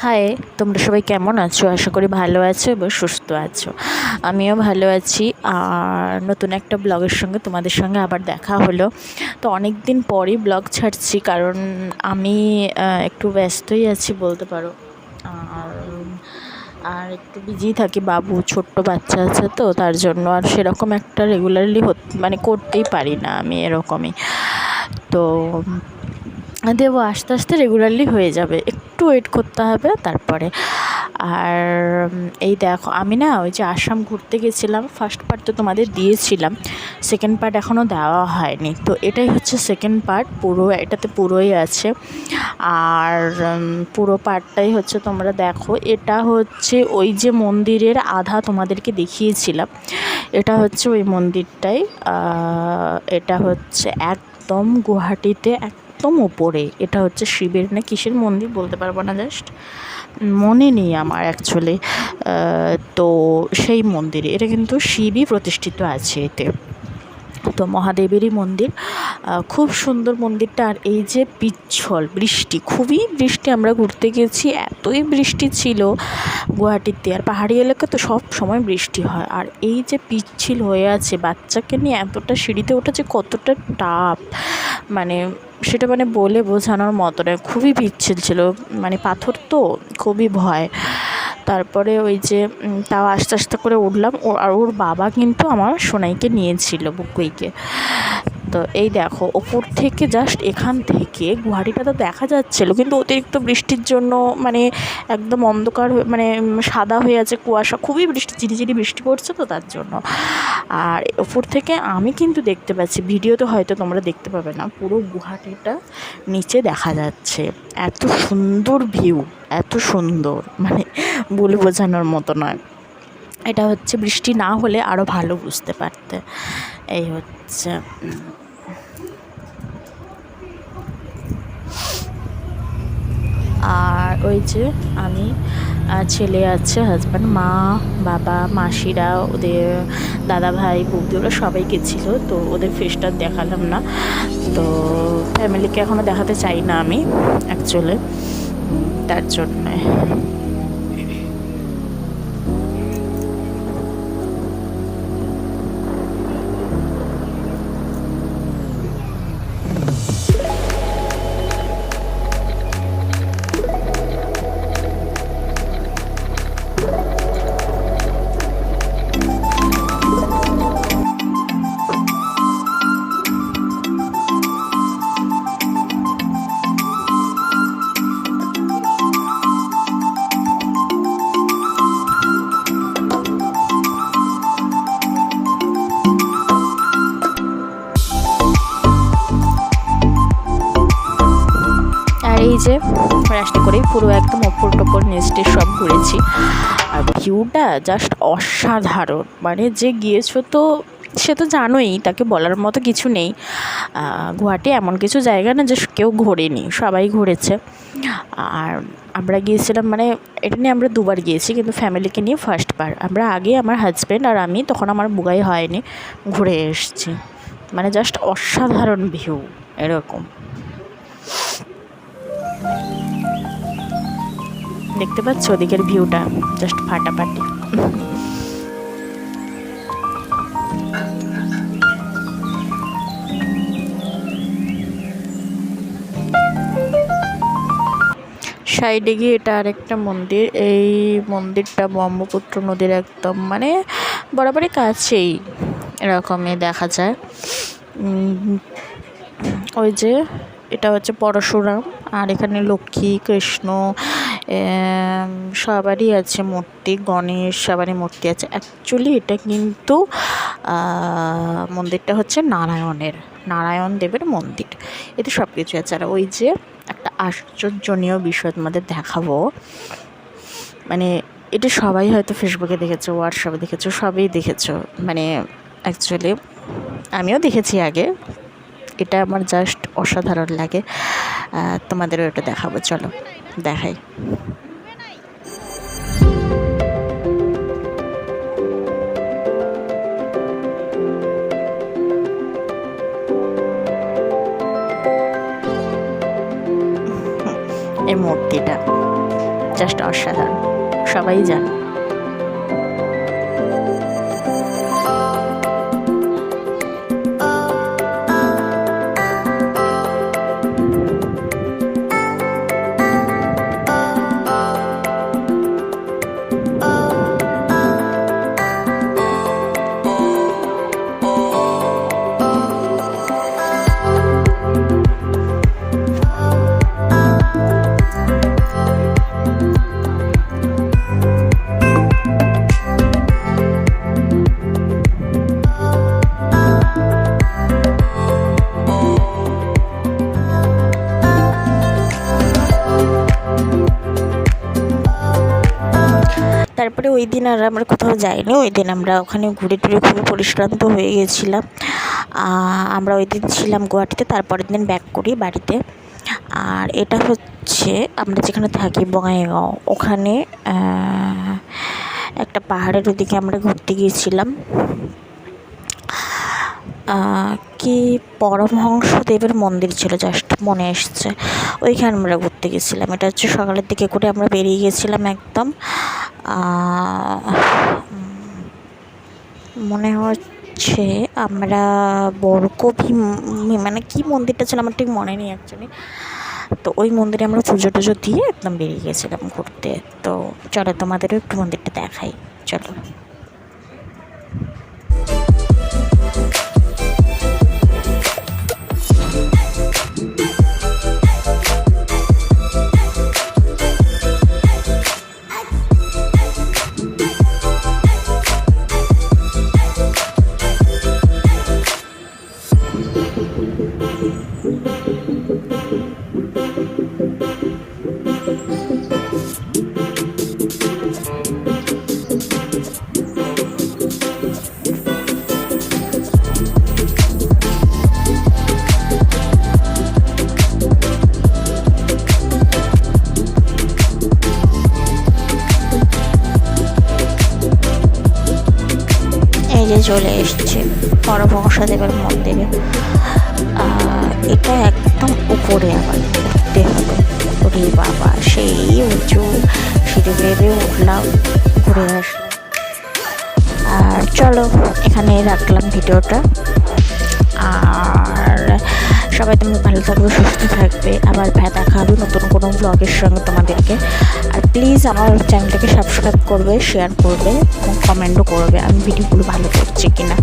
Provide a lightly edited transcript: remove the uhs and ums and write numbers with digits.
High, তোমরা সবাই কেমন আছো? আশা করি ভালো আছো এবং সুস্থ আছো। আমিও ভালো আছি। আর নতুন একটা ব্লগের সঙ্গে তোমাদের সঙ্গে আবার দেখা হলো। তো অনেক দিন পরই ব্লগ ছাড়ছি, কারণ আমি একটু ব্যস্তই আছি বলতে পারো। আর আর একটু বিজি থাকি, বাবু ছোট্ট বাচ্চা আছে, তো তার জন্য আর সেরকম একটা রেগুলারলি করতেই পারি না আমি এরকমই। তো দেবো আস্তে আস্তে রেগুলারলি হয়ে যাবে, একটু ওয়েট করতে হবে তারপরে। আর এই দেখো, আমি না ওই যে আসাম ঘুরতে গেছিলাম, ফার্স্ট পার্ট তো তোমাদের দিয়েছিলাম, সেকেন্ড পার্ট এখনও দেওয়া হয়নি। তো এটাই হচ্ছে সেকেন্ড পার্ট, এটাতে পুরোই আছে। আর পুরো পার্টটাই হচ্ছে তোমরা দেখো। এটা হচ্ছে ওই যে মন্দিরের আধা তোমাদেরকে দেখিয়েছিলাম, এটা হচ্ছে ওই মন্দিরটাই। এটা হচ্ছে একদম গুয়াহাটিতে একদম ওপরে। এটা হচ্ছে শিবের না কিসের মন্দির বলতে পারবো না, জাস্ট মনে নেই আমার অ্যাকচুয়ালি। তো সেই মন্দিরে এটা কিন্তু শিবই প্রতিষ্ঠিত আছে এতে, তো মহাদেবেরই মন্দির। খুব সুন্দর মন্দিরটা। আর এই যে পিচ্ছল বৃষ্টি, খুবই বৃষ্টি, আমরা ঘুরতে গেছি এতই বৃষ্টি ছিল গুয়াহাটিতে। আর পাহাড়ি এলাকা তো সব সময় বৃষ্টি হয়। আর এই যে পিচ্ছিল হয়ে আছে, বাচ্চাকে নিয়ে এতটা সিঁড়িতে ওঠা যে কতটা টাফ, মানে সেটা মানে বলে বোঝানোর মতো নয়। খুবই পিচ্ছিল ছিল, মানে পাথর তো, খুবই ভয়। তারপরে ওই যে তাও আস্তে আস্তে করে উঠলাম। আর ওর বাবা কিন্তু আমার সোনাইকে নিয়েছিল, বুকুইকে। তো এই দেখো, ওপর থেকে জাস্ট এখান থেকে গুয়াহাটিটা তো দেখা যাচ্ছিলো, কিন্তু অতিরিক্ত বৃষ্টির জন্য মানে একদম অন্ধকার মানে সাদা হয়ে আছে, কুয়াশা, খুবই বৃষ্টি, ঝিরিঝিরি বৃষ্টি পড়ছে তো তার জন্য। আর ওপর থেকে আমি কিন্তু দেখতে পাচ্ছি, ভিডিওতে হয়তো তোমরা দেখতে পাবে না, পুরো গুয়াহাটিটা নিচে দেখা যাচ্ছে। এত সুন্দর ভিউ, এত সুন্দর, মানে বলে বোঝানোর মতো নয়। এটা হচ্ছে বৃষ্টি না হলে আরও ভালো বুঝতে পারতে। এই হচ্ছে আর ওই যে আমি, ছেলে আছে, হাজব্যান্ড, মা, বাবা, মাসিরা, ওদের দাদা ভাই, বৌদি, ওরা সবাই গেছিলো। তো ওদের ফেসটা দেখালাম না, তো ফ্যামিলিকে এখনও দেখাতে চাই না আমি অ্যাকচুয়ালি, তার জন্যে। এই যে রাস্তা করেই পুরো একদম ওপর টোপর নিচে সব ঘুরেছি। আর ভিউটা জাস্ট অসাধারণ, মানে যে গিয়েছো তো সে তো জানোই, তাকে বলার মতো কিছু নেই। গুয়াহাটি এমন কিছু জায়গা না যে কেউ ঘোরেনি, সবাই ঘুরেছে। আর আমরা গিয়েছিলাম, মানে এটা নিয়ে আমরা দুবার গিয়েছি, কিন্তু ফ্যামিলিকে নিয়ে ফার্স্টবার। আমরা আগে আমার হাজব্যান্ড আর আমি, তখন আমার বুগাই হয়নি, ঘুরে এসেছি। মানে জাস্ট অসাধারণ ভিউ এরকম। দেখতে পাচ্ছ ওদিকের ভিউটা, জাস্ট ফাটাফাটি। সাইডে গিয়ে এটা আরেকটা মন্দির। এই মন্দিরটা ব্রহ্মপুত্র নদীর একদম মানে বরাবরই কাছেই এরকমই দেখা যায়। ওই যে এটা হচ্ছে পরশুরাম, আর এখানে লক্ষ্মী, কৃষ্ণ সবারই আছে মূর্তি, গণেশ সবারই মূর্তি আছে। অ্যাকচুয়ালি এটা কিন্তু মন্দিরটা হচ্ছে নারায়ণ দেবের মন্দির, এতে সব কিছু আছে। আর ওই যে একটা আশ্চর্যজনীয় বিষয় তোমাদের দেখাবো, মানে এটা সবাই হয়তো ফেসবুকে দেখেছো, হোয়াটসঅ্যাপে দেখেছো, সবই দেখেছো, মানে অ্যাকচুয়ালি আমিও দেখেছি আগে। এটা আমার জাস্ট অসাধারণ লাগে, তোমাদেরও এটা দেখাবো, চলো দেখাই। এই মূর্তিটা জাস্ট অসাধারণ, সবাই জানে। তারপরে ওই দিন আর আমরা কোথাও যাইনি, ওই দিন আমরা ওখানে ঘুরে টুরে খুবই পরিশ্রান্ত হয়ে গেছিলাম। আমরা ওই দিন ছিলাম গুয়াহাটিতে, তারপরের দিন ব্যাক করি বাড়িতে। আর এটা হচ্ছে আমরা যেখানে থাকি বঙাইগাঁও, ওখানে একটা পাহাড়ের ওদিকে আমরা ঘুরতে গিয়েছিলাম। কি পরমহংসদেবের মন্দির ছিল, জাস্ট মনে এসছে, ওইখানে আমরা ঘুরতে গেছিলাম। এটা হচ্ছে সকালের দিকে করে আমরা বেরিয়ে গেছিলাম একদম। মনে হচ্ছে আমরা বরকবি, মানে কি মন্দিরটা ছিল আমার ঠিক মনে নেই অ্যাকচুয়ালি। তো ওই মন্দিরে আমরা পুজো টুজো দিয়ে একদম বেরিয়ে গেছিলাম ঘুরতে। তো চলো তোমাদেরও একটু মন্দিরটা দেখাই, চলো। চলে এসছে পরমহংসদেবের মন্দিরে। এটা একদম উপরে আবার উঠতে হবে, ওরে বাবা সেই উঁচু, সিঁড়ি বেয়ে উঠলাম, ঘুরে আসলাম। আর চলো এখানে রাখলাম ভিডিওটা। আর সবাই তুমি ভালো থাকবে, সুস্থ থাকবে, আবার দেখা হবে নতুন কোনো ব্লগের সঙ্গে তোমাদেরকে। আর প্লিজ আমার চ্যানেলটাকে সাবস্ক্রাইব করবে, শেয়ার করবে এবং কমেন্টও করবে আমি ভিডিওগুলো ভালো করছি কিনা।